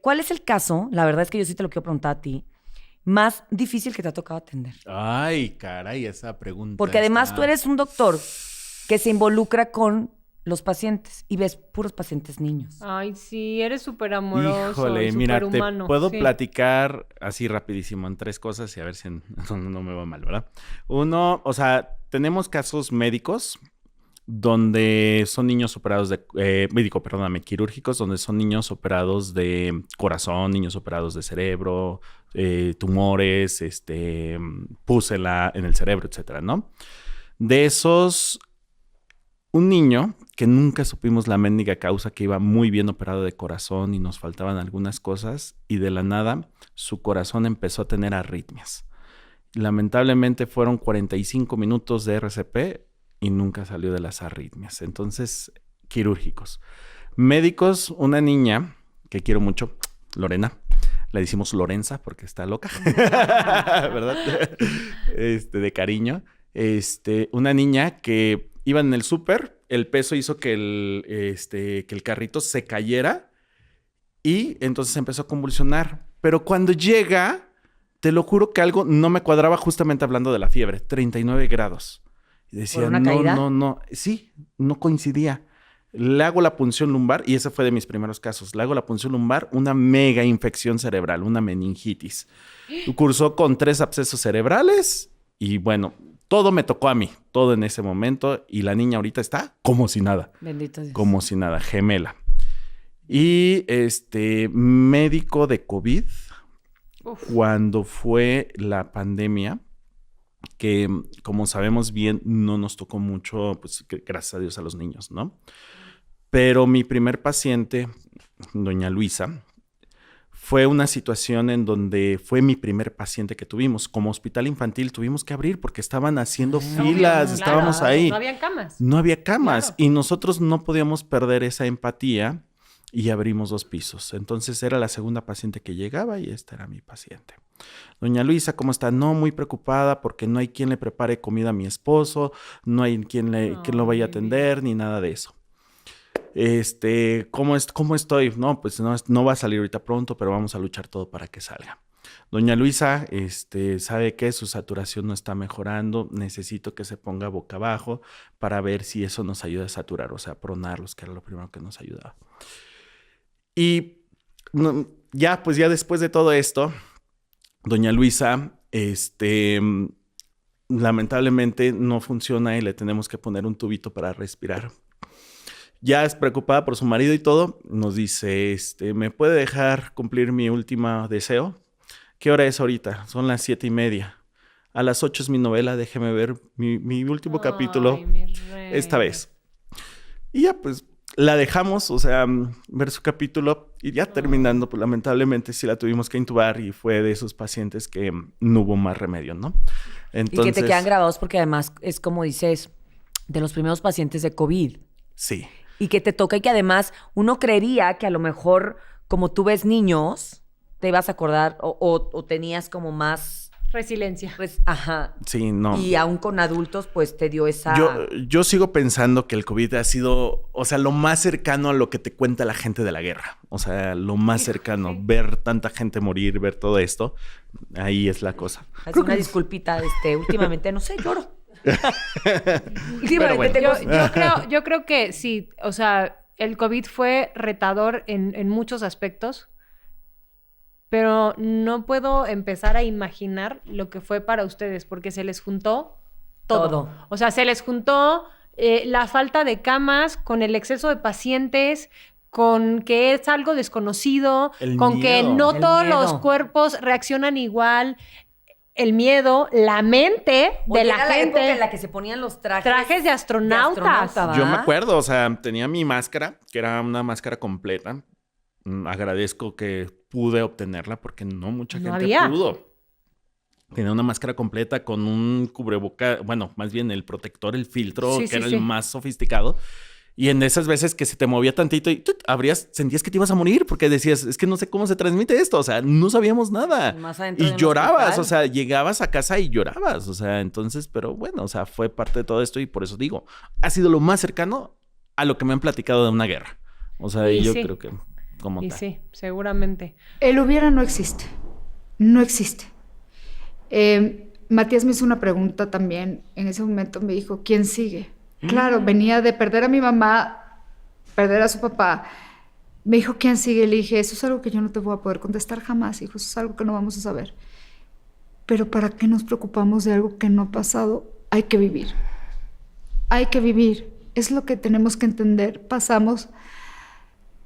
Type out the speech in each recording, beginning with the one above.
¿cuál es el caso? La verdad es que yo sí te lo quiero preguntar a ti. Más difícil que te ha tocado atender. Ay, caray, esa pregunta. Porque además tú eres un doctor que se involucra con los pacientes y ves puros pacientes niños. Ay, sí, eres súper amoroso. Híjole, y mira, te superhumano. puedo Sí. platicar así rapidísimo en 3 cosas y a ver si no me va mal, ¿verdad? Uno, o sea, tenemos casos médicos donde son niños operados quirúrgicos, donde son niños operados de corazón, niños operados de cerebro, tumores, pus en el cerebro, etcétera, ¿no? De esos, un niño que nunca supimos la mendiga causa, que iba muy bien operado de corazón y nos faltaban algunas cosas, y de la nada su corazón empezó a tener arritmias. Lamentablemente fueron 45 minutos de RCP y nunca salió de las arritmias. Entonces, quirúrgicos. Médicos, una niña que quiero mucho, Lorena. Le decimos Lorenza porque está loca, ¿verdad? De cariño. Una niña que iba en el súper, el peso hizo que el carrito se cayera y entonces empezó a convulsionar. Pero cuando llega, te lo juro que algo no me cuadraba, justamente hablando de la fiebre, 39 grados. Y decía, ¿Por una caída? no. Sí, no coincidía. Le hago la punción lumbar, y ese fue de mis primeros casos. Le hago la punción lumbar, una mega infección cerebral, una meningitis. Cursó con 3 abscesos cerebrales y bueno, todo me tocó a mí, todo en ese momento. Y la niña ahorita está como si nada. Bendito Dios. Como si nada, gemela. Y médico de COVID, cuando fue la pandemia, que como sabemos bien, no nos tocó mucho, pues gracias a Dios, a los niños, ¿no? Pero mi primer paciente, doña Luisa, fue una situación en donde fue mi primer paciente que tuvimos. Como hospital infantil tuvimos que abrir porque estaban haciendo filas, estábamos ahí. No habían camas. No había camas. Claro. Y nosotros no podíamos perder esa empatía y abrimos 2 pisos. Entonces era la segunda paciente que llegaba y esta era mi paciente. Doña Luisa, ¿cómo está? No, muy preocupada porque no hay quien le prepare comida a mi esposo, no hay quien lo vaya a atender, ni nada de eso. ¿Cómo estoy? No, pues no va a salir ahorita pronto, pero vamos a luchar todo para que salga. Doña Luisa, sabe que su saturación no está mejorando, necesito que se ponga boca abajo para ver si eso nos ayuda a saturar, o sea, pronarlos, que era lo primero que nos ayudaba. Y ya después de todo esto, doña Luisa, lamentablemente no funciona y le tenemos que poner un tubito para respirar. Ya es preocupada por su marido y todo, nos dice, ¿me puede dejar cumplir mi último deseo? ¿Qué hora es ahorita? Son las 7:30. A las 8 es mi novela, déjeme ver mi último capítulo esta vez. Y ya pues la dejamos, o sea, ver su capítulo y ya terminando, pues lamentablemente sí la tuvimos que intubar y fue de esos pacientes que no hubo más remedio, ¿no? Entonces, y que te quedan grabados porque además es como dices, de los primeros pacientes de COVID. Sí. Y que te toca y que además uno creería que a lo mejor como tú ves niños, te ibas a acordar o tenías como más... Resiliencia. Pues, ajá. Sí, no. Y aún con adultos, pues te dio esa... Yo sigo pensando que el COVID ha sido, o sea, lo más cercano a lo que te cuenta la gente de la guerra. O sea, lo más cercano. Ver tanta gente morir, ver todo esto. Ahí es la cosa. Así una disculpita, últimamente, no sé, lloro. Pero bueno. Yo creo que sí, o sea, el COVID fue retador en muchos aspectos, pero no puedo empezar a imaginar lo que fue para ustedes, porque se les juntó todo. O sea, se les juntó la falta de camas con el exceso de pacientes, con que es algo desconocido, con que no todos los cuerpos reaccionan igual. El miedo, la mente de la gente. Época en la que se ponían los trajes de astronautas. Yo me acuerdo, o sea, tenía mi máscara, que era una máscara completa. Agradezco que pude obtenerla porque no mucha gente pudo. Tenía una máscara completa con un cubreboca, bueno, más bien el protector, el filtro, que era el más sofisticado. Y en esas veces que se te movía tantito y sentías que te ibas a morir porque decías, es que no sé cómo se transmite esto. O sea, no sabíamos nada. Y llorabas, o sea, llegabas a casa y llorabas. O sea, entonces, pero bueno, o sea, fue parte de todo esto y por eso digo, ha sido lo más cercano a lo que me han platicado de una guerra. O sea, y yo creo que como Y tal. sí, seguramente. El hubiera no existe. No existe. Matías me hizo una pregunta también. En ese momento me dijo, ¿quién sigue? Claro, venía de perder a mi mamá, perder a su papá. Me dijo, ¿quién sigue? Le dije, eso es algo que yo no te voy a poder contestar jamás, hijo. Eso es algo que no vamos a saber. Pero ¿para qué nos preocupamos de algo que no ha pasado? Hay que vivir. Hay que vivir. Es lo que tenemos que entender. Pasamos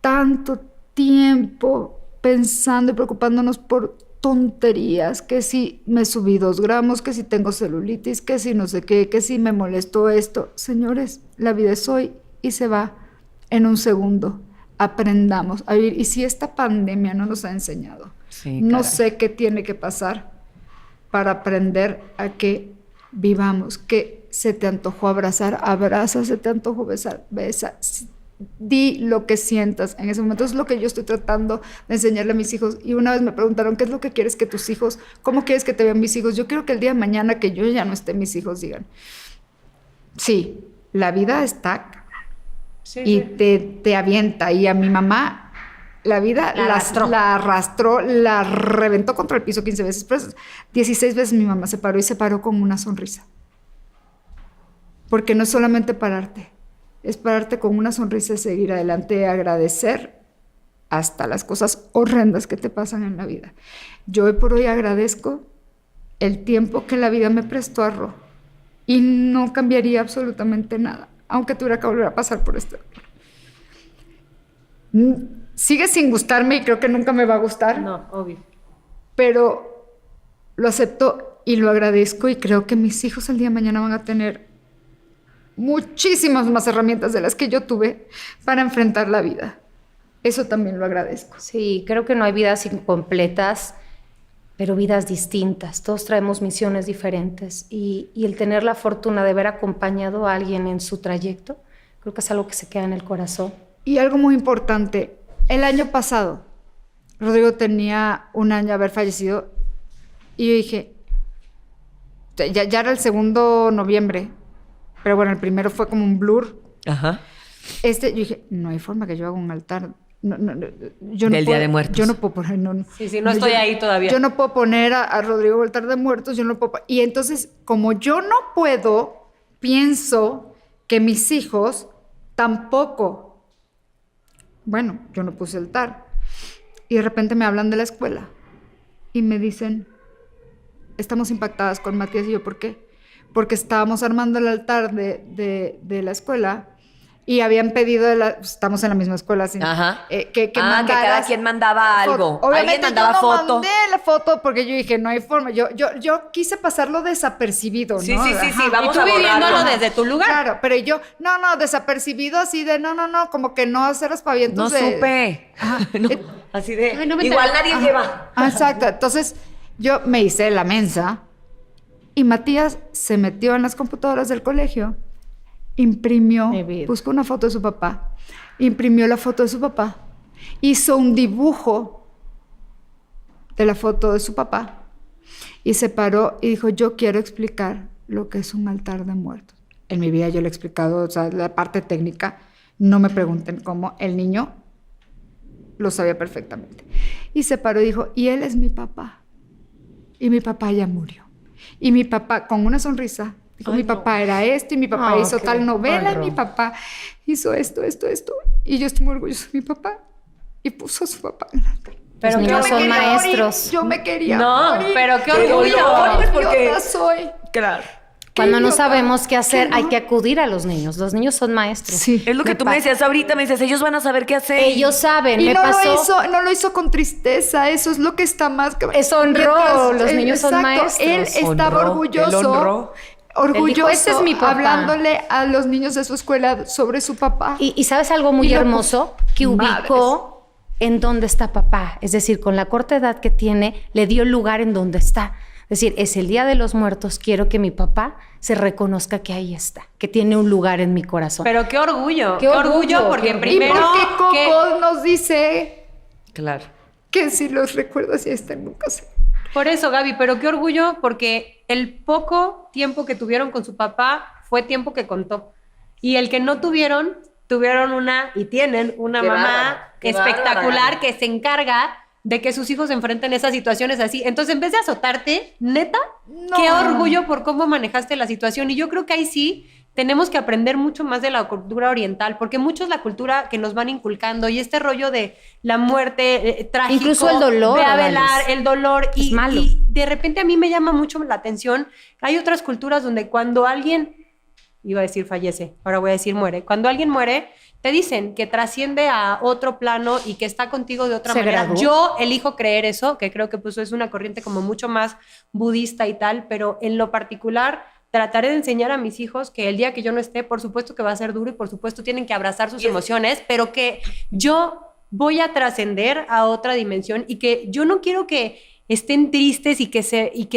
tanto tiempo pensando y preocupándonos por tonterías, que si me subí 2 gramos, que si tengo celulitis, que si no sé qué, que si me molestó esto. Señores, la vida es hoy y se va en un segundo. Aprendamos a vivir. Y si esta pandemia no nos ha enseñado, Sí, no caray. sé qué tiene que pasar para aprender a que vivamos, que se te antojó abrazar, abraza, se te antojó besar, besa. Di lo que sientas en ese momento. Es lo que yo estoy tratando de enseñarle a mis hijos. Y una vez me preguntaron, ¿qué es lo que quieres que tus hijos, cómo quieres que te vean mis hijos? Yo quiero que el día de mañana que yo ya no esté, mis hijos digan, sí, la vida está Sí, y sí. te avienta. Y a mi mamá, la vida la arrastró, la reventó contra el piso 15 veces. Pero 16 veces mi mamá se paró y se paró con una sonrisa. Porque no es solamente pararte, es pararte con una sonrisa y seguir adelante, agradecer hasta las cosas horrendas que te pasan en la vida. Yo hoy por hoy agradezco el tiempo que la vida me prestó a Ro y no cambiaría absolutamente nada, aunque tuviera que volver a pasar por esto. Sigue sin gustarme y creo que nunca me va a gustar, No, obvio. pero lo acepto y lo agradezco y creo que mis hijos el día de mañana van a tener muchísimas más herramientas de las que yo tuve para enfrentar la vida. Eso también lo agradezco. Sí, creo que no hay vidas incompletas, pero vidas distintas. Todos traemos misiones diferentes y el tener la fortuna de haber acompañado a alguien en su trayecto, creo que es algo que se queda en el corazón. Y algo muy importante, el año pasado, Rodrigo tenía 1 año de haber fallecido y yo dije, ya era el 2 noviembre, pero bueno, el primero fue como un blur. Ajá. Yo dije, no hay forma que yo haga un altar. Yo no Del puedo, Día de Muertos. Yo no puedo poner... Sí, no estoy ahí todavía. Yo no puedo poner a Rodrigo el altar de muertos, yo no puedo... Y entonces, como yo no puedo, pienso que mis hijos tampoco... Bueno, yo no puse altar. Y de repente me hablan de la escuela y me dicen, estamos impactadas con Matías. Y yo, ¿por qué? Porque estábamos armando el altar de la escuela y habían pedido, estamos en la misma escuela, ¿sí? Ajá. Que que mandaras cada quien mandaba algo. Obviamente Alguien mandaba yo no foto. mandé la foto porque yo dije, no hay forma. Yo quise pasarlo desapercibido, Sí, ¿no? sí, sí, Ajá. sí, vamos Y tú a viviéndolo borrarlo. desde tu lugar. Claro, pero yo, no, desapercibido así de, no, como que no hacer aspavientos No de... supe. Ajá. No, así de. Ay, no me igual enteré. nadie lleva. Exacto. Entonces, yo me hice la mensa y Matías se metió en las computadoras del colegio, imprimió, Mi vida. buscó una foto de su papá, imprimió la foto de su papá, hizo un dibujo de la foto de su papá y se paró y dijo, yo quiero explicar lo que es un altar de muertos. En mi vida yo le he explicado, o sea, la parte técnica, no me pregunten cómo, el niño lo sabía perfectamente. Y se paró y dijo, y él es mi papá. Y mi papá ya murió. Y mi papá, con una sonrisa, dijo, mi papá era esto, y mi papá hizo tal novela, y mi papá hizo esto. Y yo estoy muy orgullosa de mi papá. Y puso a su papá en el altar. Pero Yo niños me son quería maestros. morir, yo me quería No, morir. pero qué Digo, orgullo. yo, Pues porque- idiota soy. Claro. Cuando no idiota. sabemos qué hacer, ¿Qué no? hay que acudir a los niños. Los niños son maestros. Sí. Es lo que tú me decías ahorita, me dices, ellos van a saber qué hacer. Ellos saben, Y me no pasó. no lo hizo con tristeza, eso es lo que está más... Eso honró, los niños son maestros. Él estaba Honró, orgulloso, él honró. orgulloso, Él dijo, "Ese es mi papá". hablándole a los niños de su escuela sobre su papá. Y ¿sabes algo muy Y lo hermoso? Que ubicó en dónde está papá. Es decir, con la corta edad que tiene, le dio lugar en donde está. Es decir, es el Día de los Muertos, quiero que mi papá se reconozca que ahí está, que tiene un lugar en mi corazón. Pero qué orgullo. Qué Qué orgullo, orgullo, porque qué orgullo. Y primero. porque Coco que- nos dice Claro. que si los recuerdas ya están nunca se... Por eso, Gaby, pero qué orgullo, porque el poco tiempo que tuvieron con su papá fue tiempo que contó. Y el que no tuvieron tuvieron y tienen una Qué mamá bárbaro, qué espectacular bárbara. que se encarga de que sus hijos se enfrenten a esas situaciones así. Entonces, en vez de azotarte, neta, No. qué orgullo por cómo manejaste la situación. Y yo creo que ahí sí tenemos que aprender mucho más de la cultura oriental, porque mucho es la cultura que nos van inculcando y este rollo de la muerte trágico. Incluso el dolor, De velar, Adales. el dolor. Es malo. Y de repente a mí me llama mucho la atención. Hay otras culturas donde cuando alguien, iba a decir fallece, ahora voy a decir muere. Cuando alguien muere, te dicen que trasciende a otro plano y que está contigo de otra Se manera. graduó. Yo elijo creer eso, que creo que pues es una corriente como mucho más budista y tal, pero en lo particular trataré de enseñar a mis hijos que el día que yo no esté, por supuesto que va a ser duro y por supuesto tienen que abrazar sus emociones, pero que yo voy a trascender a otra dimensión y que yo no quiero que estén tristes y que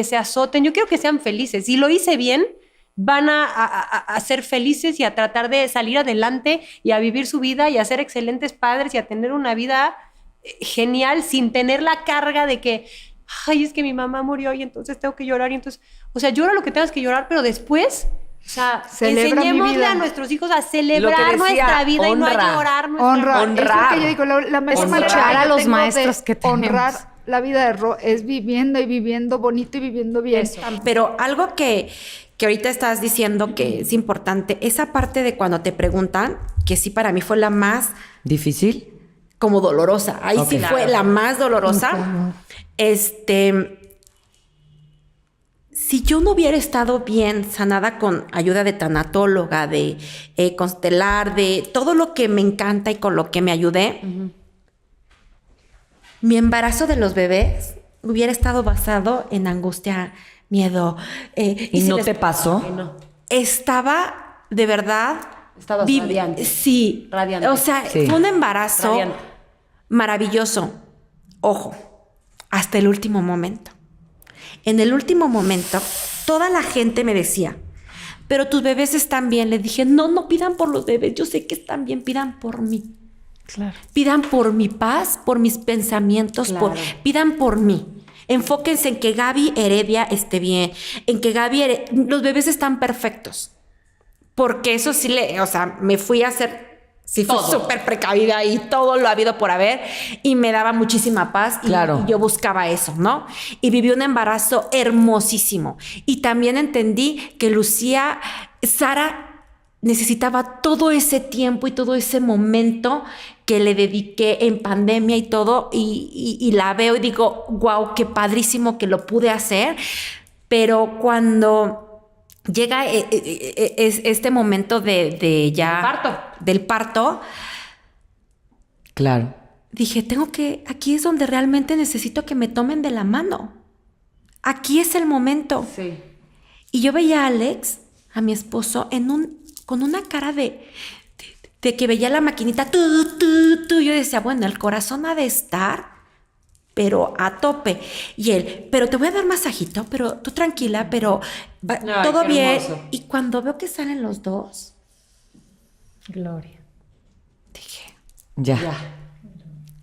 se azoten, yo quiero que sean felices. Si lo hice bien, van a ser felices y a tratar de salir adelante y a vivir su vida y a ser excelentes padres y a tener una vida genial sin tener la carga de que, ay, es que mi mamá murió y entonces tengo que llorar y entonces, o sea, llora lo que tengas que llorar, pero después, o sea, Celebra mi enseñémosle vida. a nuestros hijos a Lo que celebrar decía, nuestra vida y no honra. a llorar nuestra Honra. muerte. Es lo que yo digo, la mejor Honrar manera a que los tengo maestros de que tenemos. honrar la vida de Ro es viviendo y viviendo bonito y viviendo bien. Eso. Pero algo que ahorita estás diciendo que es importante, esa parte de cuando te preguntan, que sí para mí fue la más ¿Difícil? como dolorosa. Ahí Ok. sí fue la más dolorosa. Si yo no hubiera estado bien sanada con ayuda de tanatóloga, de constelar, de todo lo que me encanta y con lo que me ayudé, mi embarazo de los bebés hubiera estado basado en angustia, miedo. ¿Y si no les- te pasó? Estaba de verdad. Estabas radiante. Sí. Radiante. O sea, Sí. fue un embarazo Radiante. maravilloso. Ojo, hasta el último momento. En el último momento, toda la gente me decía, pero tus bebés están bien. Le dije, no pidan por los bebés. Yo sé que están bien, pidan por mí. Claro. Pidan por mi paz, por mis pensamientos, Claro. pidan por mí. Enfóquense en que Gaby Heredia esté bien, en que los bebés están perfectos. Porque eso sí o sea, me fui a hacer, sí fui súper precavida y todo lo ha habido por haber y me daba muchísima paz y, Claro. y yo buscaba eso, ¿no? Y viví un embarazo hermosísimo. Y también entendí que Sara necesitaba todo ese tiempo y todo ese momento que le dediqué en pandemia y todo, y la veo y digo, wow, qué padrísimo que lo pude hacer, pero cuando llega este momento de ya... del parto, Claro. dije, aquí es donde realmente necesito que me tomen de la mano. Aquí es el momento. Sí. Y yo veía a Alex, a mi esposo, con una cara de que veía la maquinita, tú. Yo decía, bueno, el corazón ha de estar, pero a tope. Y él, pero te voy a dar masajito, pero tú tranquila, pero Ay, todo qué bien. hermoso. Y cuando veo que salen los dos, Gloria. dije, Ya.